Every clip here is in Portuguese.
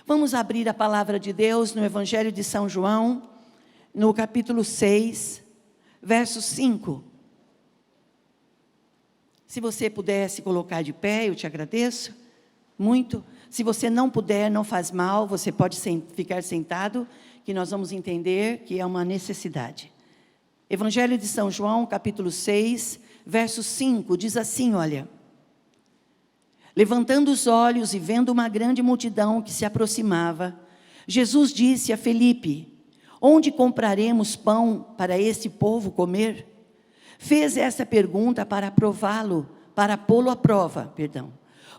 Vamos abrir a palavra de Deus no Evangelho de São João, no capítulo 6, verso 5. Se você puder se colocar de pé, eu te agradeço muito. Se você não puder, não faz mal, você pode ficar sentado, que nós vamos entender que é uma necessidade. Evangelho de São João, capítulo 6, verso 5, diz assim, olha: levantando os olhos e vendo uma grande multidão que se aproximava, Jesus disse a Felipe: onde compraremos pão para este povo comer? Fez essa pergunta para prová-lo, para pô-lo à prova,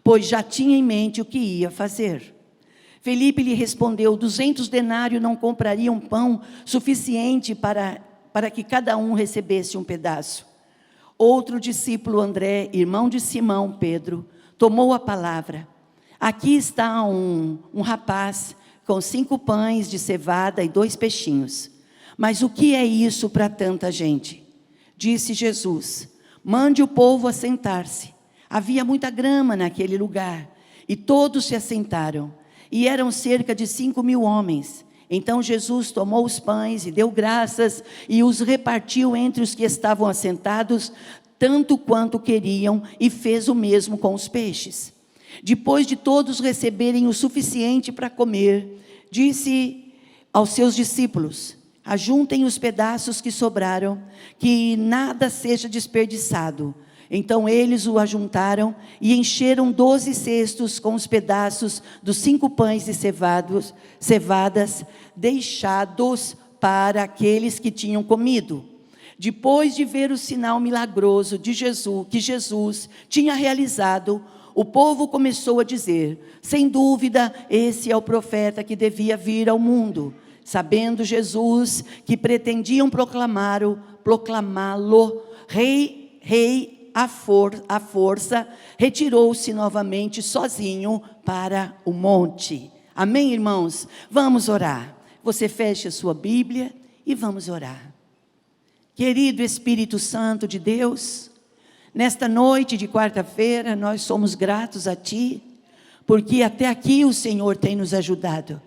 pois já tinha em mente o que ia fazer. Felipe lhe respondeu: 200 denários não comprariam pão suficiente para que cada um recebesse um pedaço. Outro discípulo, André, irmão de Simão, Pedro, tomou a palavra: aqui está um rapaz com 5 pães de cevada e 2 peixinhos. Mas o que é isso para tanta gente? Disse Jesus: mande o povo assentar-se. Havia muita grama naquele lugar, e todos se assentaram, e eram cerca de 5.000 homens. Então Jesus tomou os pães e deu graças, e os repartiu entre os que estavam assentados, tanto quanto queriam, e fez o mesmo com os peixes. Depois de todos receberem o suficiente para comer, disse aos seus discípulos: ajuntem os pedaços que sobraram, que nada seja desperdiçado. Então eles o ajuntaram e encheram 12 cestos com os pedaços dos 5 pães de cevadas, deixados para aqueles que tinham comido. Depois de ver o sinal milagroso de Jesus, que Jesus tinha realizado, o povo começou a dizer: sem dúvida, esse é o profeta que devia vir ao mundo. Sabendo Jesus que pretendiam proclamá-lo rei à força, retirou-se novamente sozinho para o monte. Amém, irmãos? Vamos orar. Você feche a sua Bíblia e vamos orar. Querido Espírito Santo de Deus, nesta noite de quarta-feira, nós somos gratos a Ti, porque até aqui o Senhor tem nos ajudado.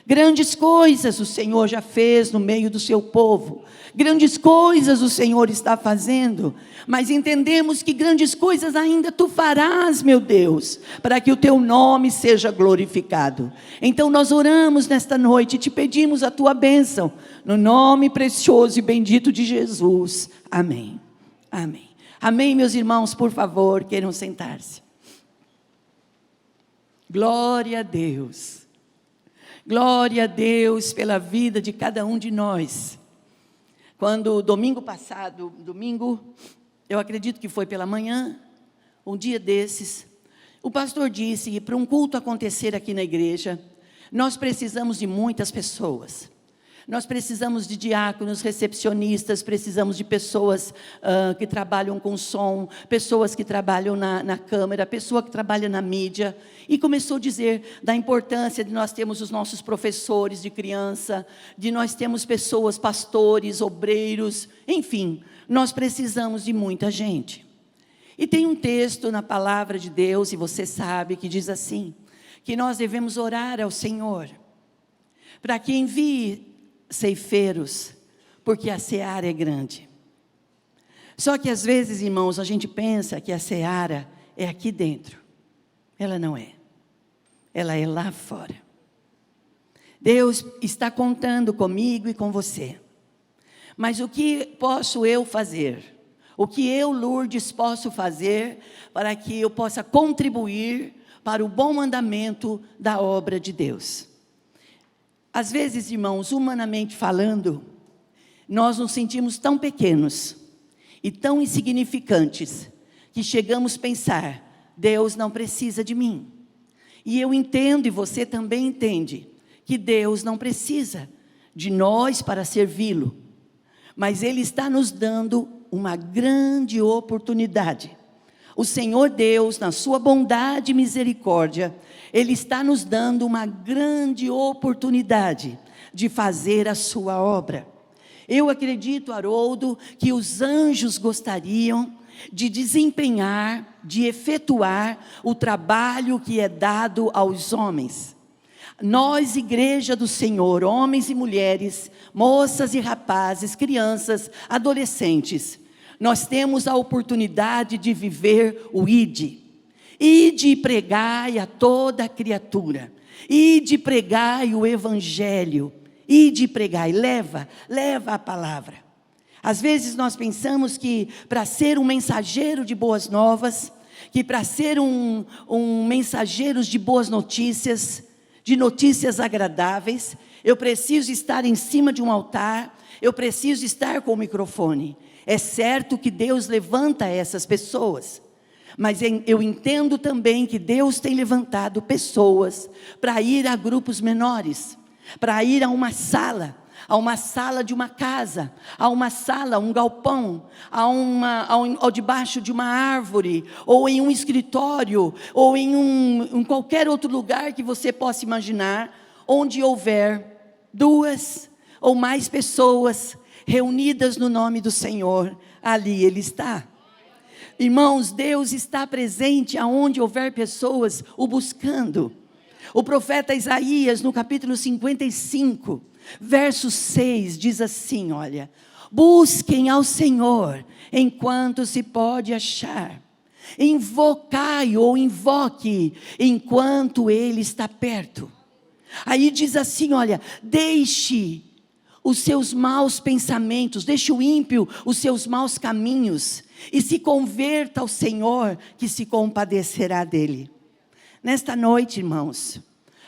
Grandes coisas o Senhor já fez no meio do seu povo, grandes coisas o Senhor está fazendo, mas entendemos que grandes coisas ainda Tu farás, meu Deus, para que o Teu nome seja glorificado. Então nós oramos nesta noite e Te pedimos a Tua bênção, no nome precioso e bendito de Jesus. Amém. Amém. Amém, meus irmãos, por favor, queiram sentar-se. Glória a Deus. Glória a Deus pela vida de cada um de nós. Quando domingo passado, eu acredito que foi pela manhã, um dia desses, o pastor disse que para um culto acontecer aqui na igreja, nós precisamos de muitas pessoas. Nós precisamos de diáconos, recepcionistas, precisamos de pessoas que trabalham com som, pessoas que trabalham na câmera, pessoa que trabalha na mídia. E começou a dizer da importância de nós termos os nossos professores de criança, de nós termos pessoas, pastores, obreiros, enfim, nós precisamos de muita gente. E tem um texto na palavra de Deus, e você sabe, que diz assim, que nós devemos orar ao Senhor, para que envie ceifeiros, porque a seara é grande. Só que às vezes, irmãos, a gente pensa que a seara é aqui dentro. Ela não é. Ela é lá fora. Deus está contando comigo e com você. Mas o que posso eu fazer? O que eu, Lourdes, posso fazer para que eu possa contribuir para o bom andamento da obra de Deus? Às vezes, irmãos, humanamente falando, nós nos sentimos tão pequenos e tão insignificantes, que chegamos a pensar: Deus não precisa de mim. E eu entendo, e você também entende, que Deus não precisa de nós para servi-lo, mas Ele está nos dando uma grande oportunidade. O Senhor Deus, na sua bondade e misericórdia, Ele está nos dando uma grande oportunidade de fazer a sua obra. Eu acredito, Haroldo, que os anjos gostariam de desempenhar, de efetuar o trabalho que é dado aos homens. Nós, igreja do Senhor, homens e mulheres, moças e rapazes, crianças, adolescentes, nós temos a oportunidade de viver o Ide. Ide e pregai a toda criatura. Ide e pregai o evangelho. Ide e pregai, leva a palavra. Às vezes nós pensamos que para ser um mensageiro de boas novas, que para ser um mensageiro de boas notícias, de notícias agradáveis, eu preciso estar em cima de um altar, eu preciso estar com o microfone. É certo que Deus levanta essas pessoas, mas eu entendo também que Deus tem levantado pessoas para ir a grupos menores, para ir a uma sala de uma casa, a uma sala, um galpão, ao debaixo de uma árvore, ou em um escritório, ou em qualquer outro lugar que você possa imaginar, onde houver 2 ou mais pessoas reunidas no nome do Senhor, ali Ele está. Irmãos, Deus está presente aonde houver pessoas o buscando. O profeta Isaías, no capítulo 55, verso 6, diz assim, olha: busquem ao Senhor, enquanto se pode achar. Invocai ou invoque, enquanto Ele está perto. Aí diz assim, olha: deixe os seus maus pensamentos, deixe o ímpio os seus maus caminhos, e se converta ao Senhor, que se compadecerá dele. Nesta noite, irmãos,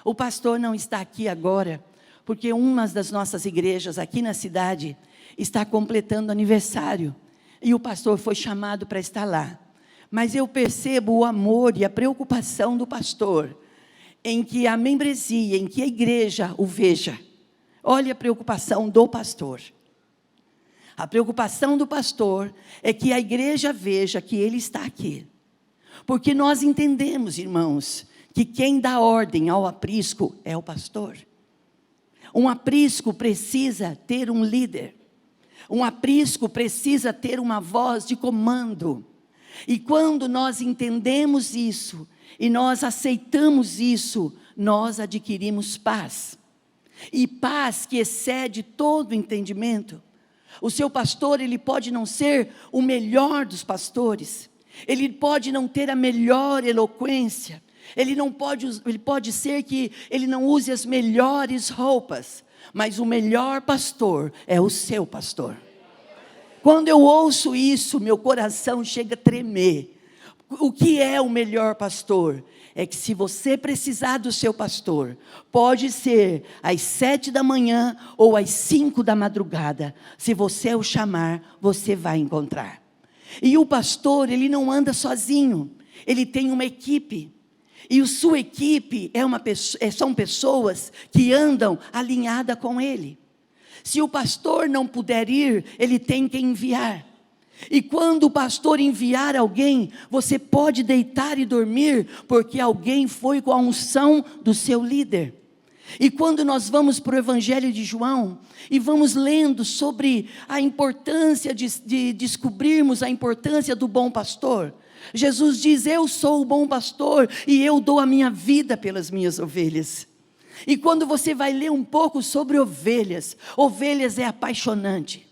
o pastor não está aqui agora, porque uma das nossas igrejas aqui na cidade está completando aniversário, e o pastor foi chamado para estar lá. Mas eu percebo o amor e a preocupação do pastor, em que a membresia, em que a igreja o veja. Olha a preocupação do pastor. A preocupação do pastor é que a igreja veja que ele está aqui. Porque nós entendemos, irmãos, que quem dá ordem ao aprisco é o pastor. Um aprisco precisa ter um líder. Um aprisco precisa ter uma voz de comando. E quando nós entendemos isso, e nós aceitamos isso, nós adquirimos paz. E paz que excede todo entendimento. O seu pastor, ele pode não ser o melhor dos pastores. Ele pode não ter a melhor eloquência. Ele pode ser que ele não use as melhores roupas. Mas o melhor pastor é o seu pastor. Quando eu ouço isso, meu coração chega a tremer. O que é o melhor pastor? É que se você precisar do seu pastor, pode ser às 7 da manhã ou às 5 da madrugada. Se você o chamar, você vai encontrar. E o pastor, ele não anda sozinho. Ele tem uma equipe. E a sua equipe são pessoas que andam alinhada com ele. Se o pastor não puder ir, ele tem que enviar. E quando o pastor enviar alguém, você pode deitar e dormir, porque alguém foi com a unção do seu líder. E quando nós vamos para o Evangelho de João, e vamos lendo sobre a importância de descobrirmos a importância do bom pastor, Jesus diz: eu sou o bom pastor, e eu dou a minha vida pelas minhas ovelhas. E quando você vai ler um pouco sobre ovelhas é apaixonante.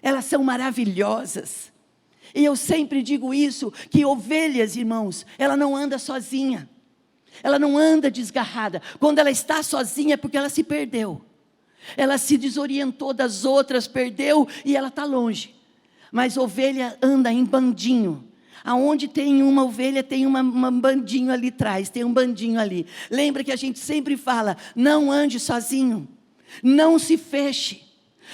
Elas são maravilhosas. E eu sempre digo isso, que ovelhas, irmãos, ela não anda sozinha. Ela não anda desgarrada. Quando ela está sozinha é porque ela se perdeu. Ela se desorientou das outras, perdeu e ela está longe. Mas ovelha anda em bandinho. Aonde tem uma ovelha, tem um bandinho ali atrás, tem um bandinho ali. Lembra que a gente sempre fala: não ande sozinho. Não se feche.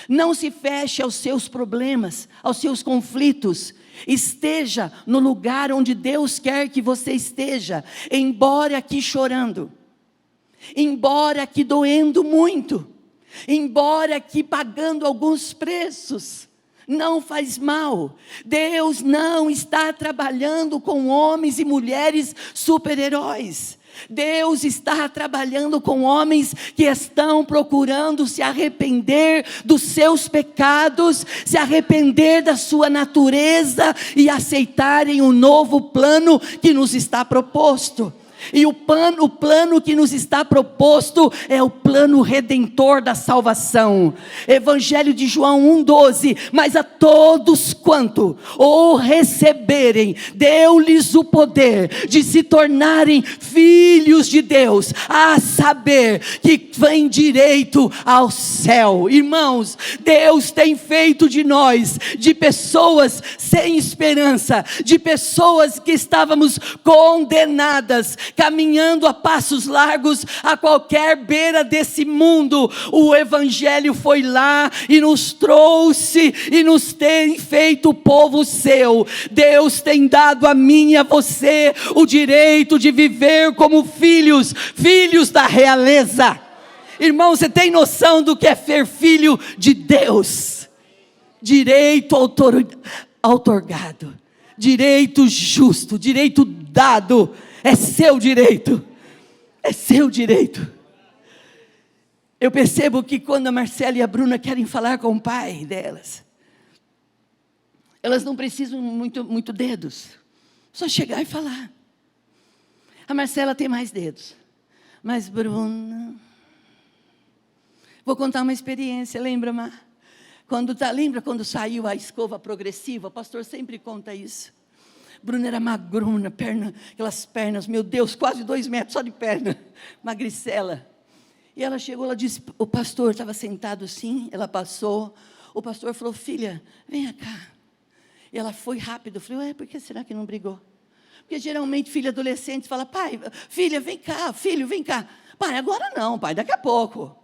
Não se feche aos seus problemas, aos seus conflitos. Esteja no lugar onde Deus quer que você esteja, embora aqui chorando, embora aqui doendo muito, embora aqui pagando alguns preços. Não faz mal. Deus não está trabalhando com homens e mulheres super-heróis. Deus está trabalhando com homens que estão procurando se arrepender dos seus pecados, se arrepender da sua natureza e aceitarem o novo plano que nos está proposto. E o plano que nos está proposto é o plano redentor da salvação. Evangelho de João 1,12: mas a todos quanto o receberem, deu-lhes o poder de se tornarem filhos de Deus, a saber, que vem direito ao céu. Irmãos, Deus tem feito de nós, de pessoas sem esperança, de pessoas que estávamos condenadas, caminhando a passos largos a qualquer beira desse mundo, o Evangelho foi lá e nos trouxe e nos tem feito povo seu. Deus tem dado a mim e a você o direito de viver como filhos da realeza. Irmão, você tem noção do que é ser filho de Deus? Direito outorgado, direito justo, direito dado, é seu direito, é seu direito. Eu percebo que quando a Marcela e a Bruna querem falar com o pai delas, elas não precisam muito dedos, só chegar e falar. A Marcela tem mais dedos, mas Bruna... Vou contar uma experiência, lembra, Mar? Lembra quando saiu a escova progressiva? O pastor sempre conta isso. Bruna era magruna, aquelas pernas, meu Deus, quase 2 metros só de perna, magricela. E ela chegou, ela disse, o pastor estava sentado assim, ela passou, o pastor falou, filha, vem cá. E ela foi rápido, eu falei, por que será que não brigou? Porque geralmente filho adolescente fala, pai, filha, vem cá, filho, vem cá. Pai, agora não, pai, daqui a pouco.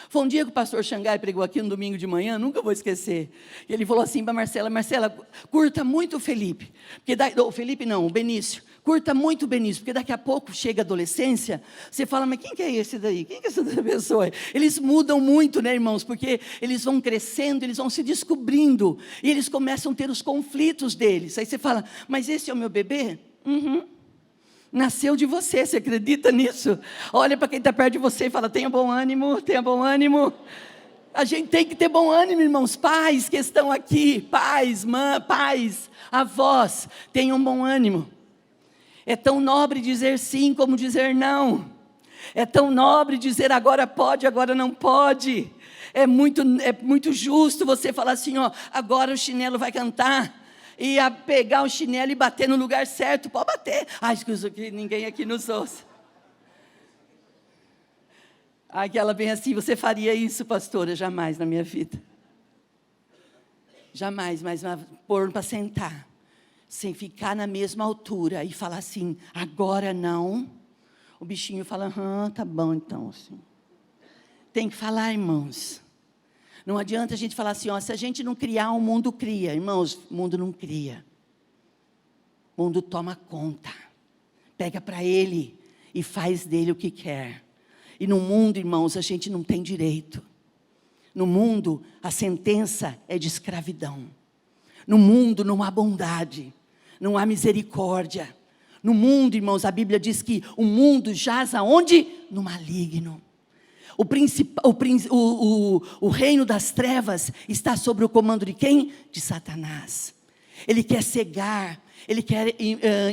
Foi um dia que o pastor Xangai pregou aqui no domingo de manhã, nunca vou esquecer. Ele falou assim para Marcela, curta muito o Felipe. O Benício. Curta muito o Benício, porque daqui a pouco chega a adolescência, você fala, mas quem que é esse daí? Quem que é essa pessoa? Eles mudam muito, né, irmãos? Porque eles vão crescendo, eles vão se descobrindo, e eles começam a ter os conflitos deles. Aí você fala, mas esse é o meu bebê? Nasceu de você, você acredita nisso? Olha para quem está perto de você e fala, tenha bom ânimo, tenha bom ânimo. A gente tem que ter bom ânimo, irmãos. Pais que estão aqui, pais, pais, avós, tenham bom ânimo. É tão nobre dizer sim como dizer não. É tão nobre dizer agora pode, agora não pode. É muito justo você falar assim, agora o chinelo vai cantar. E a pegar o chinelo e bater no lugar certo, pode bater. Escusa que ninguém aqui nos ouça. Que ela vem assim, você faria isso, pastora? Jamais na minha vida. Jamais, mas pôr para sentar, sem ficar na mesma altura e falar assim, agora não. O bichinho fala, tá bom então. Assim. Tem que falar, irmãos. Não adianta a gente falar assim, se a gente não criar, o mundo cria. Irmãos, o mundo não cria. O mundo toma conta. Pega para ele e faz dele o que quer. E no mundo, irmãos, a gente não tem direito. No mundo, a sentença é de escravidão. No mundo não há bondade, não há misericórdia. No mundo, irmãos, a Bíblia diz que o mundo jaz aonde? No maligno. O reino das trevas está sob o comando de quem? De Satanás. Ele quer cegar, ele quer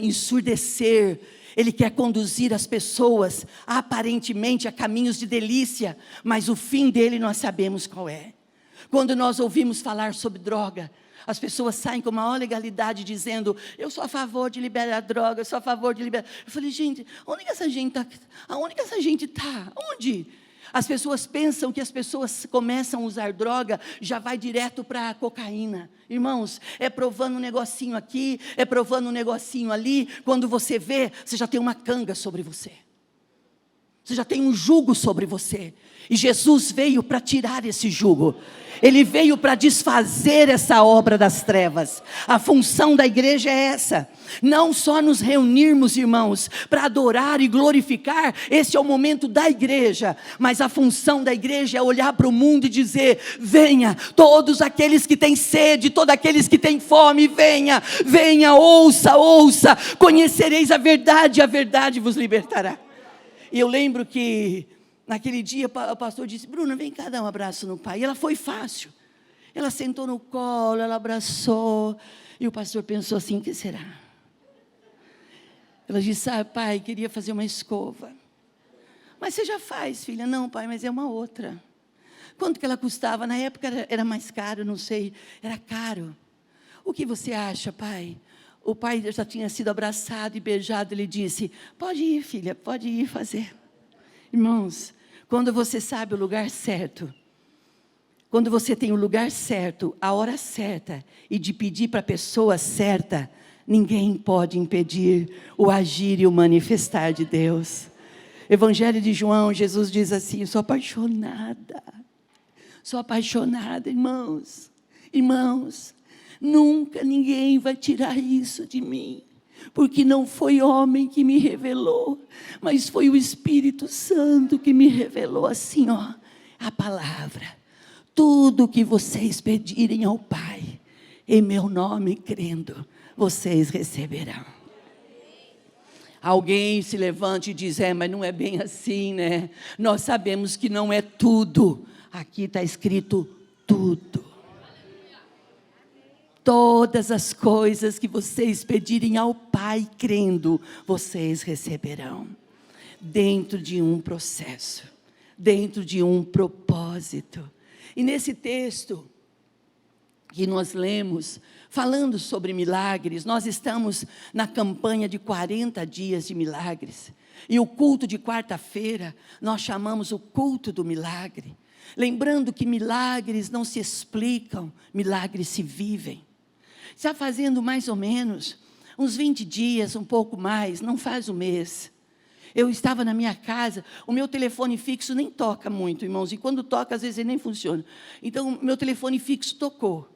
ensurdecer, ele quer conduzir as pessoas aparentemente a caminhos de delícia, mas o fim dele nós sabemos qual é. Quando nós ouvimos falar sobre droga, as pessoas saem com maior legalidade dizendo, eu sou a favor de liberar droga, eu sou a favor de liberar. Eu falei, gente, onde que essa gente está? Onde? As pessoas pensam que as pessoas começam a usar droga, já vai direto para a cocaína. Irmãos, é provando um negocinho aqui, é provando um negocinho ali. Quando você vê, você já tem uma canga sobre você. Você já tem um jugo sobre você. E Jesus veio para tirar esse jugo. Ele veio para desfazer essa obra das trevas. A função da igreja é essa. Não só nos reunirmos, irmãos, para adorar e glorificar. Esse é o momento da igreja. Mas a função da igreja é olhar para o mundo e dizer, venha, todos aqueles que têm sede, todos aqueles que têm fome, venha, venha, ouça, conhecereis a verdade vos libertará. E eu lembro que naquele dia o pastor disse, Bruna, vem cá dar um abraço no pai. E ela foi fácil. Ela sentou no colo, ela abraçou. E o pastor pensou assim, o que será? Ela disse, pai, queria fazer uma escova. Mas você já faz, filha? Não, pai, mas é uma outra. Quanto que ela custava? Na época era mais caro, não sei, era caro. O que você acha, pai? O pai já tinha sido abraçado e beijado, ele disse, pode ir, filha, pode ir fazer. Irmãos, quando você sabe o lugar certo, quando você tem o lugar certo, a hora certa, e de pedir para a pessoa certa, ninguém pode impedir o agir e o manifestar de Deus. Evangelho de João, Jesus diz assim, sou apaixonada, irmãos, nunca ninguém vai tirar isso de mim, porque não foi homem que me revelou, mas foi o Espírito Santo que me revelou assim, a palavra. Tudo que vocês pedirem ao Pai, em meu nome crendo, vocês receberão. Alguém se levante e diz, mas não é bem assim, né? Nós sabemos que não é tudo. Aqui está escrito tudo. Todas as coisas que vocês pedirem ao Pai crendo, vocês receberão. Dentro de um processo, dentro de um propósito. E nesse texto que nós lemos, falando sobre milagres, nós estamos na campanha de 40 dias de milagres. E o culto de quarta-feira, nós chamamos o culto do milagre. Lembrando que milagres não se explicam, milagres se vivem. Está fazendo mais ou menos uns 20 dias, um pouco mais, não faz um mês. Eu estava na minha casa, o meu telefone fixo nem toca muito, irmãos, e quando toca, às vezes ele nem funciona. Então, meu telefone fixo tocou,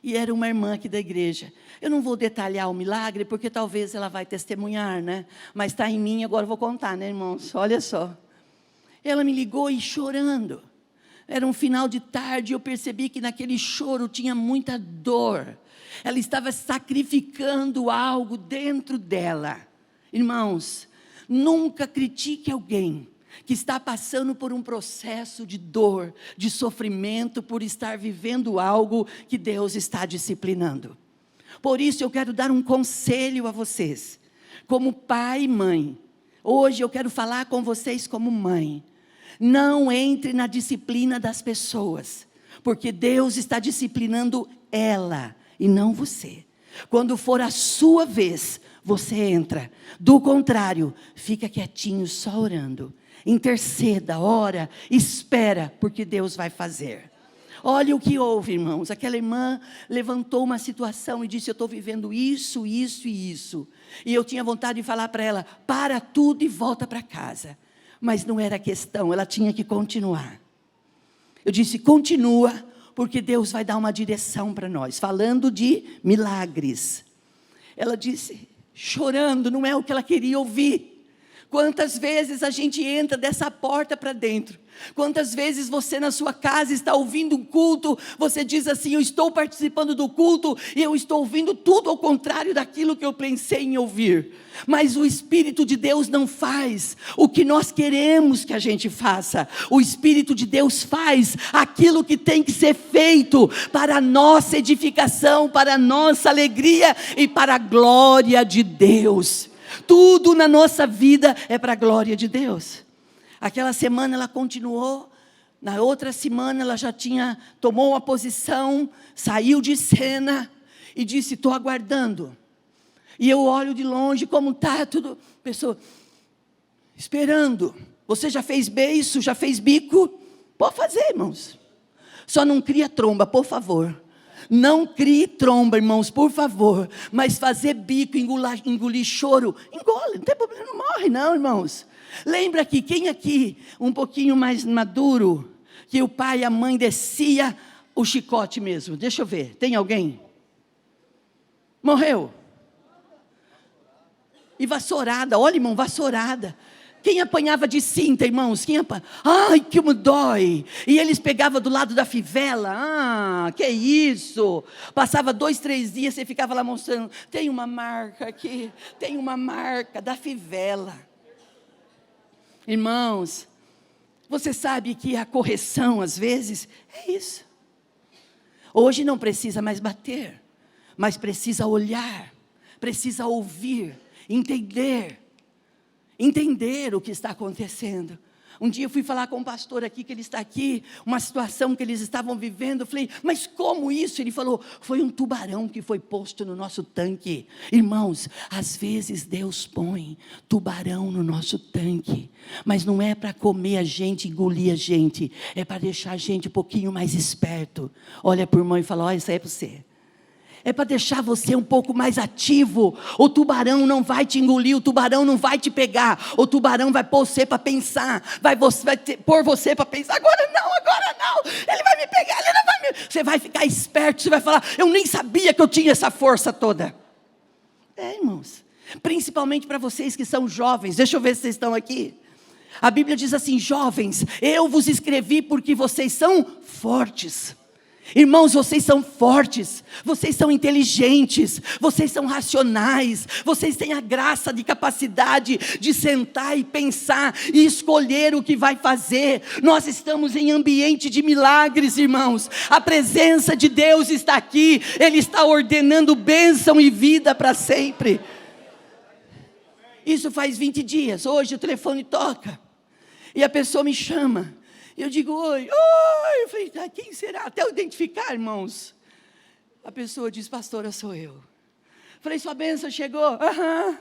e era uma irmã aqui da igreja. Eu não vou detalhar o milagre, porque talvez ela vai testemunhar, né? Mas está em mim, agora eu vou contar, né, irmãos? Olha só. Ela me ligou e chorando. Era um final de tarde, eu percebi que naquele choro tinha muita dor. Ela estava sacrificando algo dentro dela. Irmãos, nunca critique alguém que está passando por um processo de dor, de sofrimento, por estar vivendo algo que Deus está disciplinando. Por isso eu quero dar um conselho a vocês, como pai e mãe. Hoje eu quero falar com vocês como mãe. Não entre na disciplina das pessoas, porque Deus está disciplinando ela e não você. Quando for a sua vez, você entra. Do contrário, fica quietinho, só orando. Interceda, ora, espera, porque Deus vai fazer. Olha o que houve, irmãos. Aquela irmã levantou uma situação e disse, eu estou vivendo isso, isso e isso. E eu tinha vontade de falar para ela, para tudo e volta para casa. Mas não era questão, ela tinha que continuar. Eu disse, continua, porque Deus vai dar uma direção para nós. Falando de milagres. Ela disse, chorando, não é o que ela queria ouvir. Quantas vezes a gente entra dessa porta para dentro? Quantas vezes você na sua casa está ouvindo um culto, você diz assim, eu estou participando do culto, e eu estou ouvindo tudo ao contrário daquilo que eu pensei em ouvir. Mas o Espírito de Deus não faz o que nós queremos que a gente faça. O Espírito de Deus faz aquilo que tem que ser feito para a nossa edificação, para a nossa alegria e para a glória de Deus. Tudo na nossa vida é para a glória de Deus. Aquela semana ela continuou, na outra semana ela já tomou uma posição, saiu de cena e disse, estou aguardando. E eu olho de longe como está tudo, pessoa, esperando. Você já fez beiço, já fez bico? Pode fazer, irmãos. Só não cria tromba, por favor. Não crie tromba, irmãos, por favor. Mas fazer bico, engolir choro, engole, não tem problema, não morre não, irmãos. Lembra que quem aqui, um pouquinho mais maduro, que o pai e a mãe descia o chicote mesmo? Deixa eu ver, tem alguém? Morreu. E vassourada, olha irmão, vassourada. Quem apanhava de cinta, irmãos? Ai, que me dói. E eles pegavam do lado da fivela. Que isso? Passava 2, 3 dias, você ficava lá mostrando. Tem uma marca aqui, tem uma marca da fivela. Irmãos, você sabe que a correção, às vezes, é isso. Hoje não precisa mais bater, mas precisa olhar, precisa ouvir, entender. entender o que está acontecendo. Um dia eu fui falar com um pastor aqui, que ele está aqui, uma situação que eles estavam vivendo. Eu falei, mas como isso? Ele falou, foi um tubarão que foi posto no nosso tanque. Irmãos, às vezes Deus põe tubarão no nosso tanque, mas não é para comer a gente, engolir a gente, é para deixar a gente um pouquinho mais esperto. Olha para o irmão e fala, olha, isso aí é para você. É para deixar você um pouco mais ativo. O tubarão não vai te engolir, o tubarão não vai te pegar, o tubarão vai pôr você para pensar, vai pôr você para pensar, agora não, ele vai me pegar, ele não vai me... Você vai ficar esperto, você vai falar, eu nem sabia que eu tinha essa força toda. Irmãos, principalmente para vocês que são jovens, deixa eu ver se vocês estão aqui. A Bíblia diz assim, jovens, eu vos escrevi porque vocês são fortes. Irmãos, vocês são fortes, vocês são inteligentes, vocês são racionais, vocês têm a graça de capacidade de sentar e pensar e escolher o que vai fazer. Nós estamos em ambiente de milagres, irmãos. A presença de Deus está aqui, Ele está ordenando bênção e vida para sempre. Isso faz 20 dias, hoje o telefone toca e a pessoa me chama. Eu digo, oi, eu falei, quem será? Até eu identificar, irmãos. A pessoa diz, pastora, sou eu. Falei, sua bênção chegou? Aham.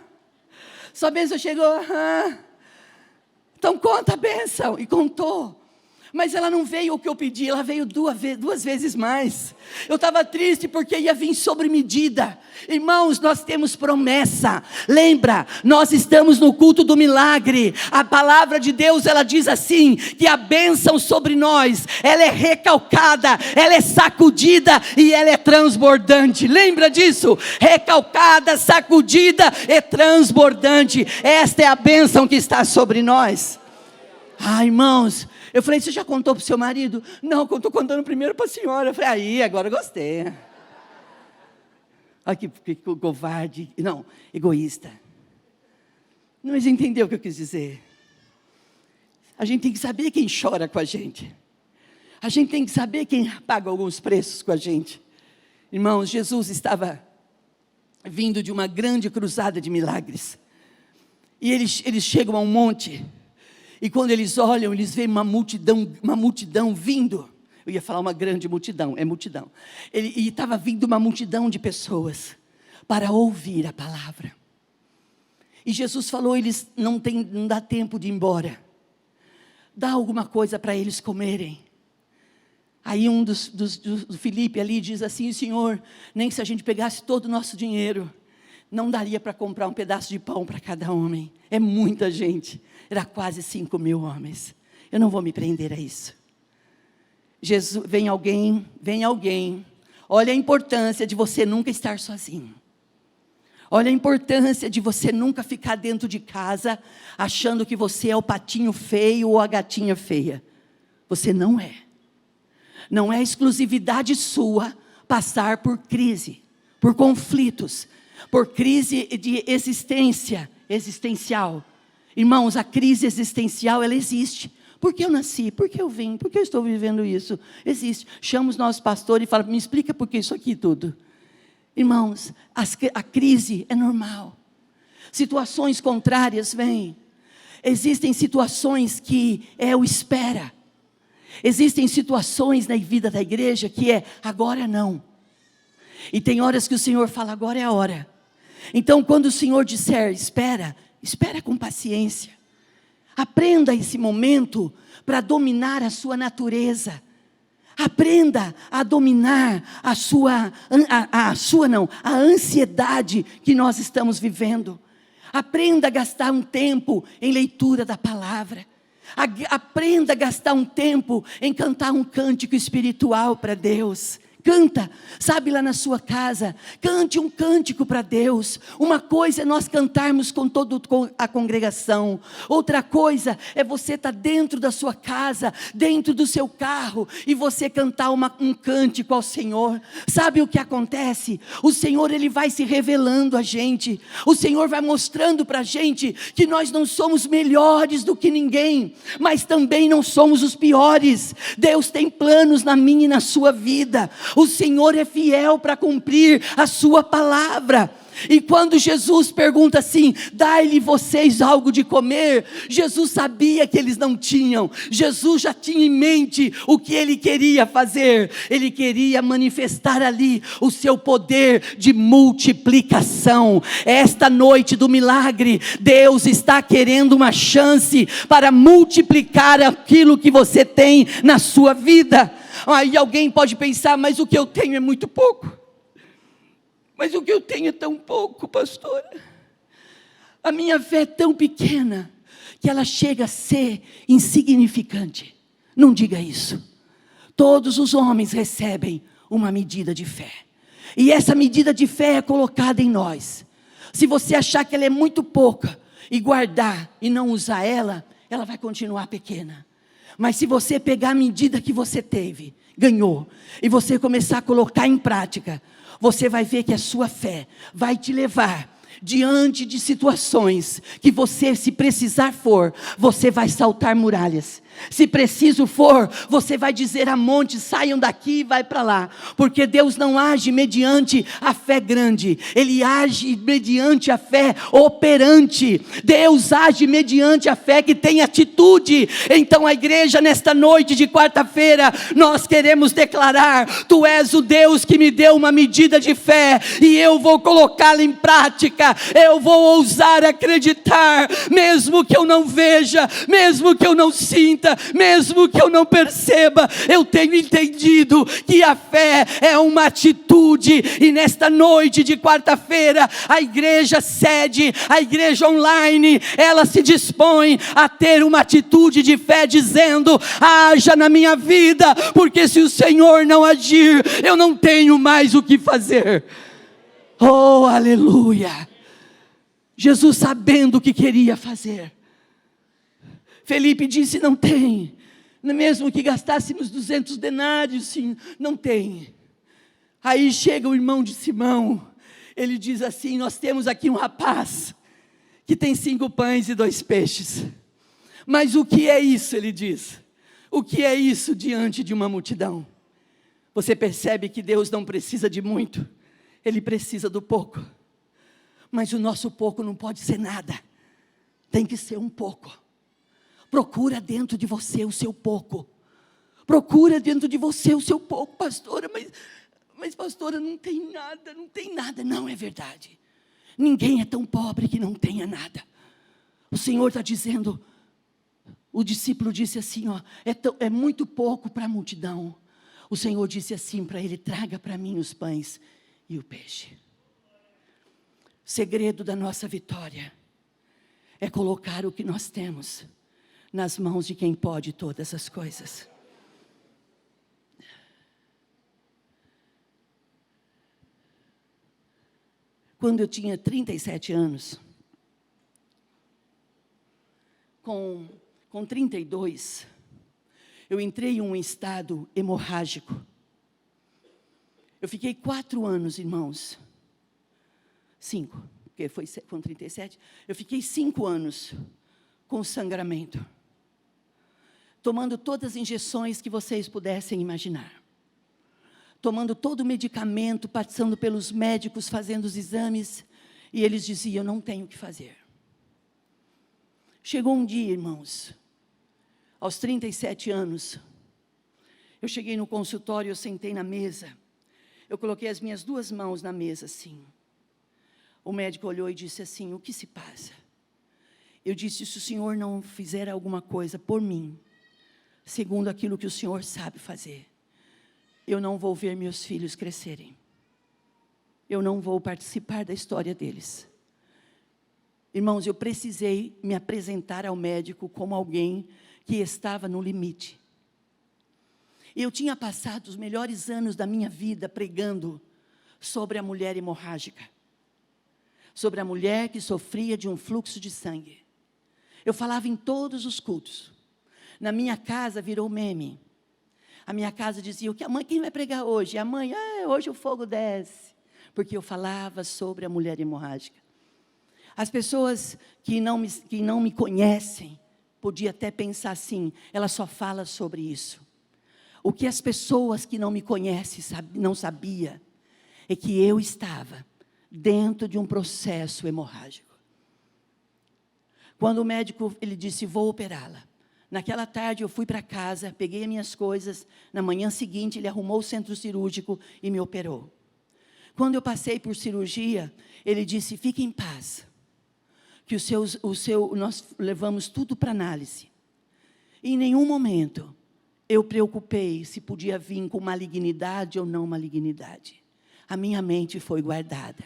Sua bênção chegou? Aham. Então conta a bênção. E contou. Mas ela não veio o que eu pedi, ela veio duas vezes mais. Eu estava triste porque ia vir sobre medida. Irmãos, nós temos promessa. Lembra, nós estamos no culto do milagre. A palavra de Deus, ela diz assim, que a bênção sobre nós, ela é recalcada, ela é sacudida e ela é transbordante. Lembra disso? Recalcada, sacudida e transbordante. Esta é a bênção que está sobre nós. Irmãos, eu falei, você já contou para o seu marido? Não, eu estou contando primeiro para a senhora. Eu falei, agora eu gostei. Olha que covarde, não, egoísta. Mas entendeu o que eu quis dizer? A gente tem que saber quem chora com a gente. A gente tem que saber quem paga alguns preços com a gente. Irmãos, Jesus estava vindo de uma grande cruzada de milagres. E eles chegam a um monte. E quando eles olham, eles veem uma multidão vindo. Eu ia falar uma grande multidão, é multidão. E estava vindo uma multidão de pessoas para ouvir a palavra. E Jesus falou, não dá tempo de ir embora. Dá alguma coisa para eles comerem. Aí do Filipe ali diz assim, Senhor, nem se a gente pegasse todo o nosso dinheiro, não daria para comprar um pedaço de pão para cada homem. É muita gente. Era quase 5.000 homens. Eu não vou me prender a isso. Jesus, vem alguém. Olha a importância de você nunca estar sozinho. Olha a importância de você nunca ficar dentro de casa, achando que você é o patinho feio ou a gatinha feia. Você não é. Não é exclusividade sua passar por crise, por conflitos, por crise de existencial. Irmãos, a crise existencial, ela existe. Por que eu nasci? Por que eu vim? Por que eu estou vivendo isso? Existe. Chama os nossos pastores e fala, me explica por que isso aqui tudo. Irmãos, a crise é normal. Situações contrárias vêm. Existem situações que é o espera. Existem situações na vida da igreja que é agora não. E tem horas que o Senhor fala, agora é a hora. Então, quando o Senhor disser, espera com paciência. Aprenda esse momento para dominar a sua natureza. Aprenda a dominar a ansiedade que nós estamos vivendo. Aprenda a gastar um tempo em leitura da palavra. Aprenda a gastar um tempo em cantar um cântico espiritual para Deus. Canta, sabe, lá na sua casa, cante um cântico para Deus. Uma coisa é nós cantarmos com toda a congregação. Outra coisa é você estar dentro da sua casa, dentro do seu carro, e você cantar um cântico ao Senhor. Sabe o que acontece? O Senhor, Ele vai se revelando a gente. O Senhor vai mostrando para a gente que nós não somos melhores do que ninguém, mas também não somos os piores. Deus tem planos na minha e na sua vida. O Senhor é fiel para cumprir a sua palavra. E quando Jesus pergunta assim: dai-lhe vocês algo de comer, Jesus sabia que eles não tinham. Jesus já tinha em mente o que ele queria fazer. Ele queria manifestar ali o seu poder de multiplicação. Esta noite do milagre, Deus está querendo uma chance para multiplicar aquilo que você tem na sua vida. Aí alguém pode pensar: mas o que eu tenho é muito pouco. Mas o que eu tenho é tão pouco, pastora. A minha fé é tão pequena que ela chega a ser insignificante. Não diga isso. Todos os homens recebem uma medida de fé. E essa medida de fé é colocada em nós. Se você achar que ela é muito pouca e guardar e não usar ela, ela vai continuar pequena. Mas se você pegar a medida que você teve, ganhou, e você começar a colocar em prática, você vai ver que a sua fé vai te levar diante de situações que você, se precisar for, você vai saltar muralhas. Se preciso for, você vai dizer a montes: saiam daqui e vai para lá. Porque Deus não age mediante a fé grande, Ele age mediante a fé operante. Deus age mediante a fé que tem atitude. Então a igreja, nesta noite de quarta-feira, nós queremos declarar: tu és o Deus que me deu uma medida de fé, e eu vou colocá-la em prática. Eu vou ousar acreditar, mesmo que eu não veja, mesmo que eu não sinta, mesmo que eu não perceba. Eu tenho entendido que a fé é uma atitude. E nesta noite de quarta-feira, a igreja sede, a igreja online, ela se dispõe a ter uma atitude de fé, dizendo: haja na minha vida, porque se o Senhor não agir, eu não tenho mais o que fazer. Oh, aleluia! Jesus, sabendo o que queria fazer, Felipe disse: não tem. Mesmo que gastássemos 200 denários, sim, não tem. Aí chega o irmão de Simão, ele diz assim: nós temos aqui um rapaz que tem 5 pães e 2 peixes. Mas o que é isso? Ele diz. O que é isso diante de uma multidão? Você percebe que Deus não precisa de muito, Ele precisa do pouco. Mas o nosso pouco não pode ser nada, tem que ser um pouco. Procura dentro de você o seu pouco. Procura dentro de você o seu pouco. Pastora, mas pastora, não tem nada, não tem nada. Não é verdade. Ninguém é tão pobre que não tenha nada. O Senhor está dizendo, o discípulo disse assim, ó, é muito pouco para a multidão. O Senhor disse assim para ele: traga para mim os pães e o peixe. O segredo da nossa vitória é colocar o que nós temos nas mãos de quem pode todas as coisas. Quando eu tinha 37 anos, com 32, eu entrei em um estado hemorrágico. Eu fiquei 4 anos, irmãos. 5, porque foi com 37. Eu fiquei 5 anos com sangramento, tomando todas as injeções que vocês pudessem imaginar, tomando todo o medicamento, passando pelos médicos, fazendo os exames, e eles diziam: não tenho o que fazer. Chegou um dia, irmãos, aos 37 anos, eu cheguei no consultório, eu sentei na mesa, eu coloquei as minhas 2 mãos na mesa assim. O médico olhou e disse assim: o que se passa? Eu disse: se o Senhor não fizer alguma coisa por mim, segundo aquilo que o Senhor sabe fazer, eu não vou ver meus filhos crescerem. Eu não vou participar da história deles. Irmãos, eu precisei me apresentar ao médico como alguém que estava no limite. Eu tinha passado os melhores anos da minha vida pregando sobre a mulher hemorrágica, sobre a mulher que sofria de um fluxo de sangue. Eu falava em todos os cultos. Na minha casa virou meme. A minha casa dizia: quem vai pregar hoje? A mãe: hoje o fogo desce. Porque eu falava sobre a mulher hemorrágica. As pessoas que não me conhecem, podiam até pensar assim: ela só fala sobre isso. O que as pessoas que não me conhecem não sabiam, é que eu estava dentro de um processo hemorrágico. Quando o médico, ele disse, vou operá-la. Naquela tarde eu fui para casa, peguei as minhas coisas, na manhã seguinte ele arrumou o centro cirúrgico e me operou. Quando eu passei por cirurgia, ele disse, fique em paz, que nós levamos tudo para análise. E em nenhum momento eu preocupei se podia vir com malignidade ou não malignidade. A minha mente foi guardada.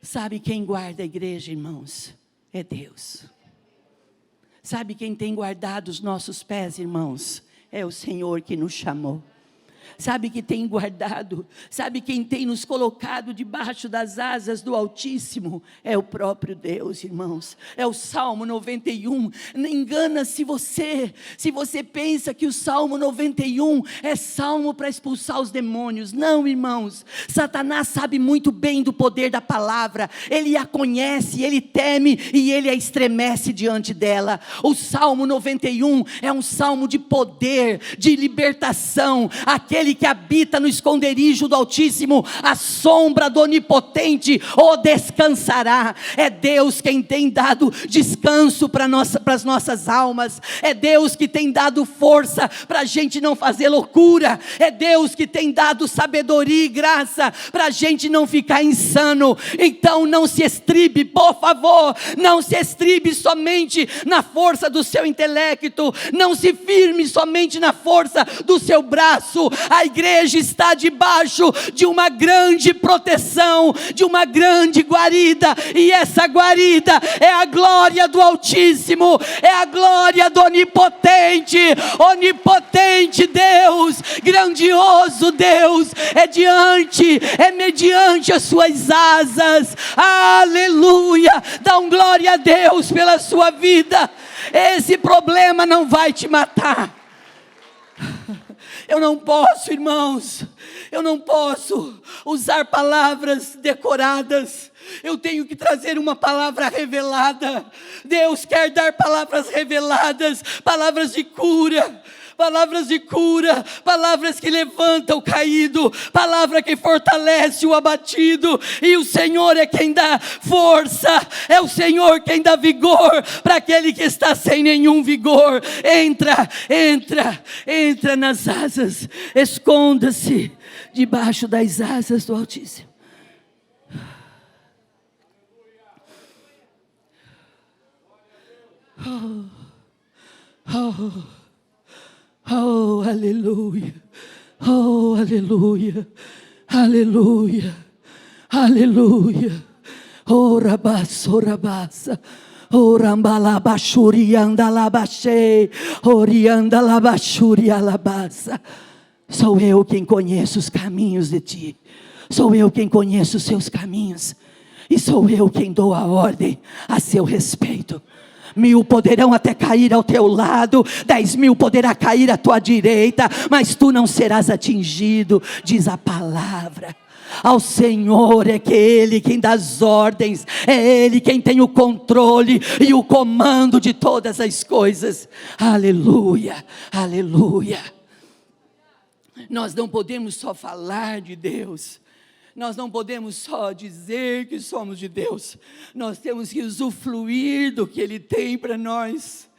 Sabe quem guarda a igreja, irmãos? É Deus. Sabe quem tem guardado os nossos pés, irmãos? É o Senhor que nos chamou. Sabe que tem guardado, sabe quem tem nos colocado debaixo das asas do Altíssimo? É o próprio Deus, irmãos. É o Salmo 91. Engana-se você, se você pensa que o Salmo 91 é salmo para expulsar os demônios. Não, irmãos. Satanás sabe muito bem do poder da palavra. Ele a conhece, ele teme e ele a estremece diante dela. O Salmo 91 é um salmo de poder, de libertação. Aquele que habita no esconderijo do Altíssimo, a sombra do Onipotente o descansará. É Deus quem tem dado descanso para as nossas almas. É Deus que tem dado força para a gente não fazer loucura. É Deus que tem dado sabedoria e graça para a gente não ficar insano. Então não se estribe, por favor, não se estribe somente na força do seu intelecto, não se firme somente na força do seu braço. A igreja está debaixo de uma grande proteção, de uma grande guarida, e essa guarida é a glória do Altíssimo, é a glória do Onipotente. Onipotente Deus, grandioso Deus, é mediante as suas asas. Aleluia, dá um glória a Deus pela sua vida. Esse problema não vai te matar. Eu não posso, irmãos, eu não posso usar palavras decoradas. Eu tenho que trazer uma palavra revelada. Deus quer dar palavras reveladas, palavras de cura, palavras que levantam o caído, palavra que fortalece o abatido. E o Senhor é quem dá força, é o Senhor quem dá vigor para aquele que está sem nenhum vigor. Entra nas asas, esconda-se debaixo das asas do Altíssimo. Oh, aleluia, oh, aleluia, aleluia, aleluia. Oh, rabassa, oh, rambalabashuri andalabashei, oriandalabashuri alabassa. Sou eu quem conheço os caminhos de ti, sou eu quem conheço os seus caminhos, e sou eu quem dou a ordem a seu respeito. 1000 poderão até cair ao teu lado, 10.000 poderá cair à tua direita, mas tu não serás atingido, diz a palavra. Ao Senhor é que Ele quem dá as ordens, é Ele quem tem o controle e o comando de todas as coisas. Aleluia, aleluia. Nós não podemos só falar de Deus, nós não podemos só dizer que somos de Deus, nós temos que usufruir do que Ele tem para nós.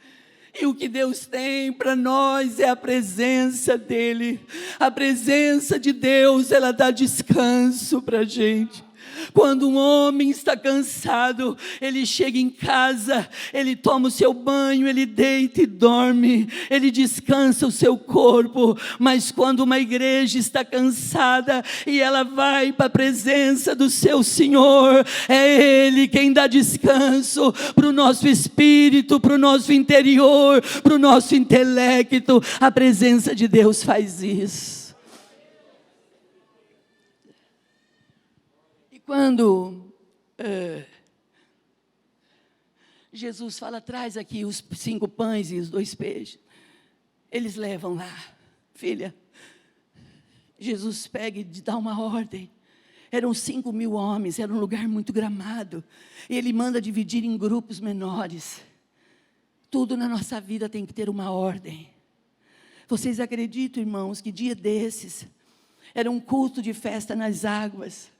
E o que Deus tem para nós é a presença dEle. A presença de Deus, ela dá descanso para a gente. Quando um homem está cansado, ele chega em casa, ele toma o seu banho, ele deita e dorme, ele descansa o seu corpo. Mas quando uma igreja está cansada e ela vai para a presença do seu Senhor, é Ele quem dá descanso para o nosso espírito, para o nosso interior, para o nosso intelecto. A presença de Deus faz isso. Quando Jesus fala, traz aqui os 5 pães e os 2 peixes, eles levam lá, filha, Jesus pega e dá uma ordem. Eram 5.000 homens, era um lugar muito gramado, e Ele manda dividir em grupos menores. Tudo na nossa vida tem que ter uma ordem. Vocês acreditam, irmãos, que dia desses, era um culto de festa nas águas,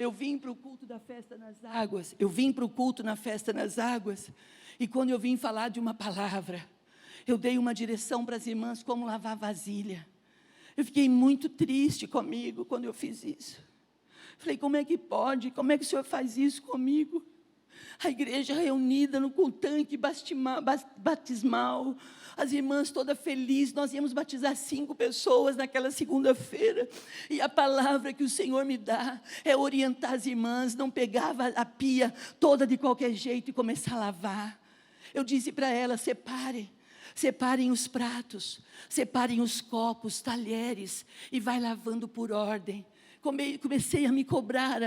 Eu vim para o culto da festa nas águas. Eu vim para o culto na festa nas águas. E quando eu vim falar de uma palavra, eu dei uma direção para as irmãs como lavar vasilha. Eu fiquei muito triste comigo quando eu fiz isso. Falei, como é que pode? Como é que o Senhor faz isso comigo? A igreja reunida no tanque batismal, as irmãs todas felizes, nós íamos batizar 5 pessoas naquela segunda-feira, e a palavra que o Senhor me dá, é orientar as irmãs, não pegava a pia toda de qualquer jeito e começar a lavar. Eu disse para elas, separem os pratos, separem os copos, talheres, e vai lavando por ordem. Comecei a me cobrar,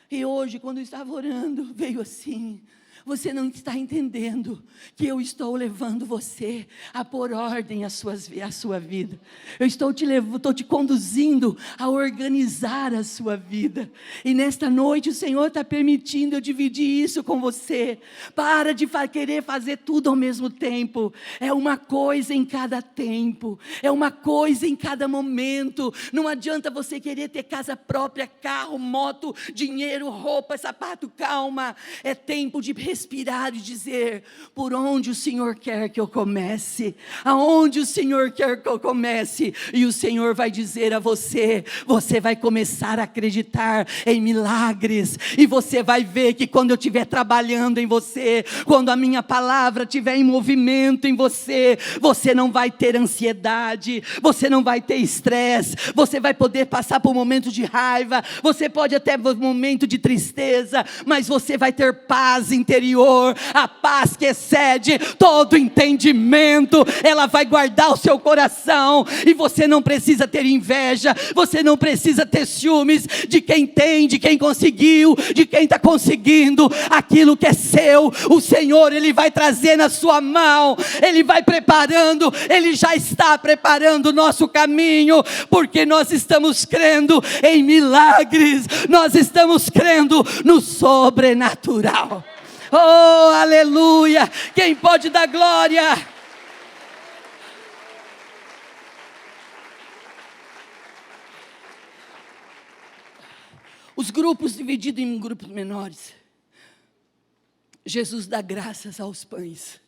e hoje, quando eu estava orando, veio assim: você não está entendendo que eu estou levando você a pôr ordem à sua vida. Eu estou te conduzindo a organizar a sua vida. E nesta noite o Senhor está permitindo eu dividir isso com você. Para de querer fazer tudo ao mesmo tempo. É uma coisa em cada tempo. É uma coisa em cada momento. Não adianta você querer ter casa própria, carro, moto, dinheiro, roupa, sapato. Calma, é tempo de respirar e dizer: por onde o Senhor quer que eu comece? Aonde o Senhor quer que eu comece? E o Senhor vai dizer a você: você vai começar a acreditar em milagres, e você vai ver que quando eu estiver trabalhando em você, quando a minha palavra estiver em movimento em você, você não vai ter ansiedade, você não vai ter estresse, você vai poder passar por um momento de raiva, você pode até um momento de tristeza, mas você vai ter paz interior, a paz que excede todo entendimento. Ela vai guardar o seu coração, e você não precisa ter inveja, você não precisa ter ciúmes de quem tem, de quem conseguiu, de quem está conseguindo. Aquilo que é seu, o Senhor, Ele vai trazer na sua mão, Ele vai preparando, Ele já está preparando o nosso caminho, porque nós estamos crendo em milagres, nós estamos crendo no sobrenatural. Oh, aleluia! Quem pode dar glória? Os grupos divididos em grupos menores. Jesus dá graças aos pães,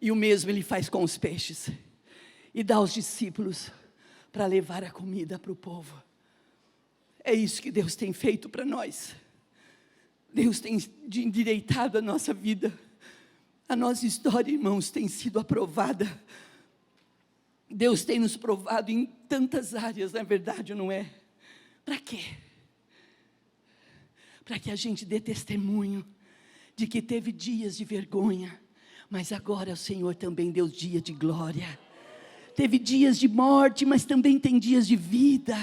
e o mesmo Ele faz com os peixes, e dá aos discípulos para levar a comida para o povo. É isso que Deus tem feito para nós. Deus tem endireitado a nossa vida. A nossa história, irmãos, tem sido aprovada. Deus tem nos provado em tantas áreas, na verdade, não é? Para quê? Para que a gente dê testemunho de que teve dias de vergonha, mas agora o Senhor também deu dia de glória. Teve dias de morte, mas também tem dias de vida.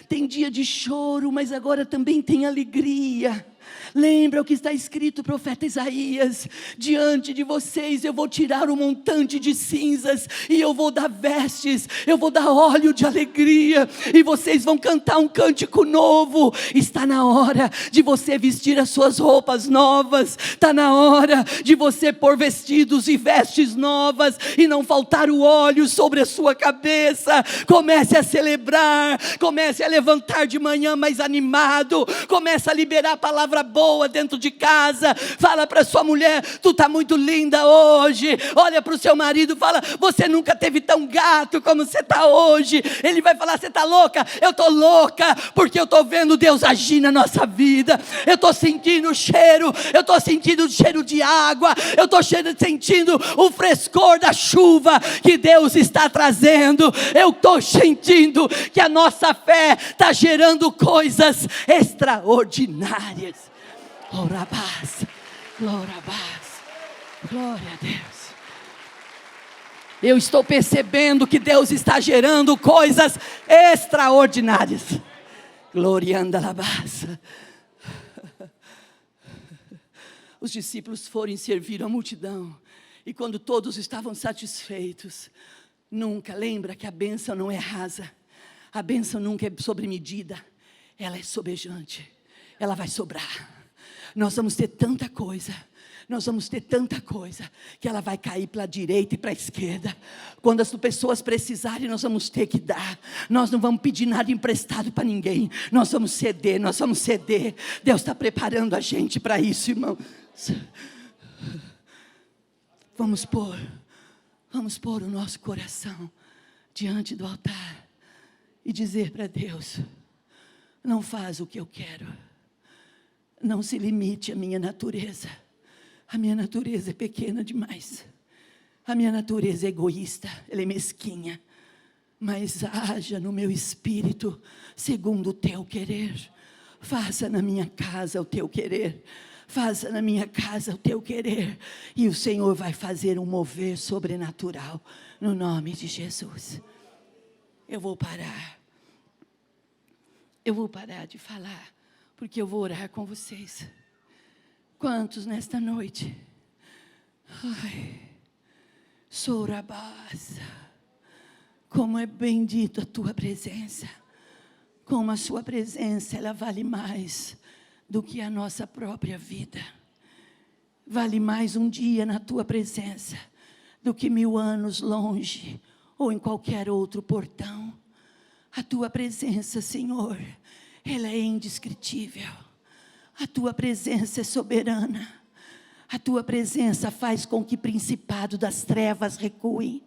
Tem dia de choro, mas agora também tem alegria. Lembra o que está escrito o profeta Isaías: diante de vocês eu vou tirar um montante de cinzas, e eu vou dar vestes, eu vou dar óleo de alegria, e vocês vão cantar um cântico novo. Está na hora de você vestir as suas roupas novas, está na hora de você pôr vestidos e vestes novas, e não faltar o óleo sobre a sua cabeça. Comece a celebrar, comece a levantar de manhã mais animado, comece a liberar a palavra boa dentro de casa. Fala para sua mulher: tu está muito linda hoje. Olha para o seu marido, fala: você nunca teve tão gato como você está hoje. Ele vai falar: você está louca? Eu estou louca, porque eu estou vendo Deus agir na nossa vida. Eu estou sentindo o cheiro, eu estou sentindo o cheiro de água, eu estou sentindo o frescor da chuva que Deus está trazendo. Eu estou sentindo que a nossa fé está gerando coisas extraordinárias. Orabás, glória a Deus. Eu estou percebendo que Deus está gerando coisas extraordinárias. Glorianda labás. Os discípulos foram servir a multidão, e quando todos estavam satisfeitos, lembra que a bênção não é rasa, a bênção nunca é sobre medida, ela é sobejante, ela vai sobrar. Nós vamos ter tanta coisa, Nós vamos ter tanta coisa que ela vai cair para a direita e para a esquerda. Quando as pessoas precisarem, nós vamos ter que dar. Nós não vamos pedir nada emprestado para ninguém. Nós vamos ceder, nós vamos ceder. Deus está preparando a gente para isso, irmão. Vamos pôr o nosso coração diante do altar e dizer para Deus: não faz o que eu quero. Não se limite à minha natureza. A minha natureza é pequena demais. A minha natureza é egoísta, ela é mesquinha. Mas haja no meu espírito segundo o teu querer. Faça na minha casa o teu querer. Faça na minha casa o teu querer. E o Senhor vai fazer um mover sobrenatural. No nome de Jesus. Eu vou parar. Eu vou parar de falar. Porque eu vou orar com vocês. Quantos nesta noite? Ai, Sorabasa, como é bendito a tua presença. Como a sua presença, ela vale mais do que a nossa própria vida. Vale mais um dia na tua presença do que 1000 anos longe ou em qualquer outro portão. A tua presença, Senhor, ela é indescritível. A tua presença é soberana. A tua presença faz com que principado das trevas recuem.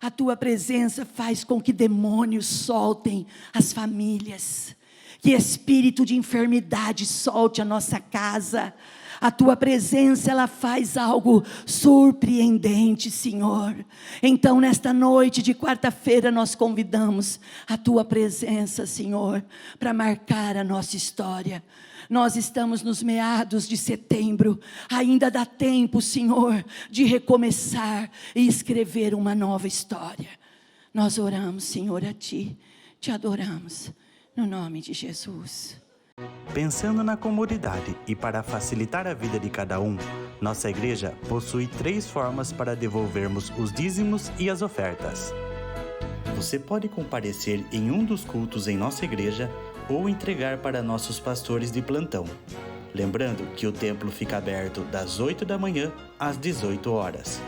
A tua presença faz com que demônios soltem as famílias. Que espírito de enfermidade solte a nossa casa. A tua presença, ela faz algo surpreendente, Senhor. Então, nesta noite de quarta-feira, nós convidamos a tua presença, Senhor, para marcar a nossa história. Nós estamos nos meados de setembro, ainda dá tempo, Senhor, de recomeçar e escrever uma nova história. Nós oramos, Senhor, a Ti, Te adoramos, no nome de Jesus. Pensando na comunidade e para facilitar a vida de cada um, nossa igreja possui 3 formas para devolvermos os dízimos e as ofertas. Você pode comparecer em um dos cultos em nossa igreja ou entregar para nossos pastores de plantão. Lembrando que o templo fica aberto das 8 da manhã às 18 horas.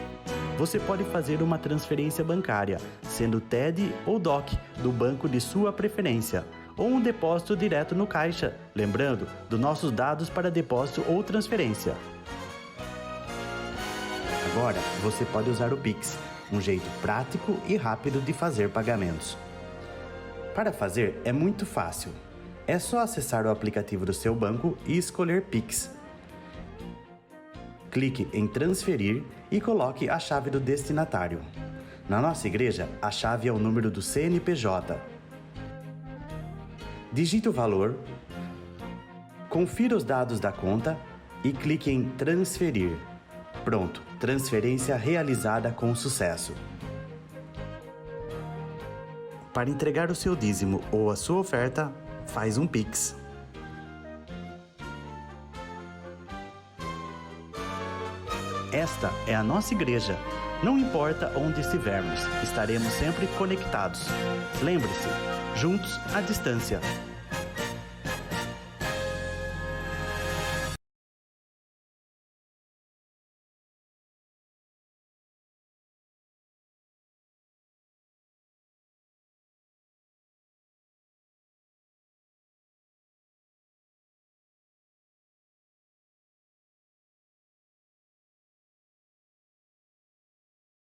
Você pode fazer uma transferência bancária, sendo TED ou DOC, do banco de sua preferência, ou um depósito direto no caixa, lembrando dos nossos dados para depósito ou transferência. Agora, você pode usar o Pix, um jeito prático e rápido de fazer pagamentos. Para fazer, é muito fácil. É só acessar o aplicativo do seu banco e escolher Pix. Clique em transferir e coloque a chave do destinatário. Na nossa igreja, a chave é o número do CNPJ. Digite o valor, confira os dados da conta e clique em transferir. Pronto, transferência realizada com sucesso. Para entregar o seu dízimo ou a sua oferta, faz um Pix. Esta é a nossa igreja. Não importa onde estivermos, estaremos sempre conectados. Lembre-se, juntos à distância.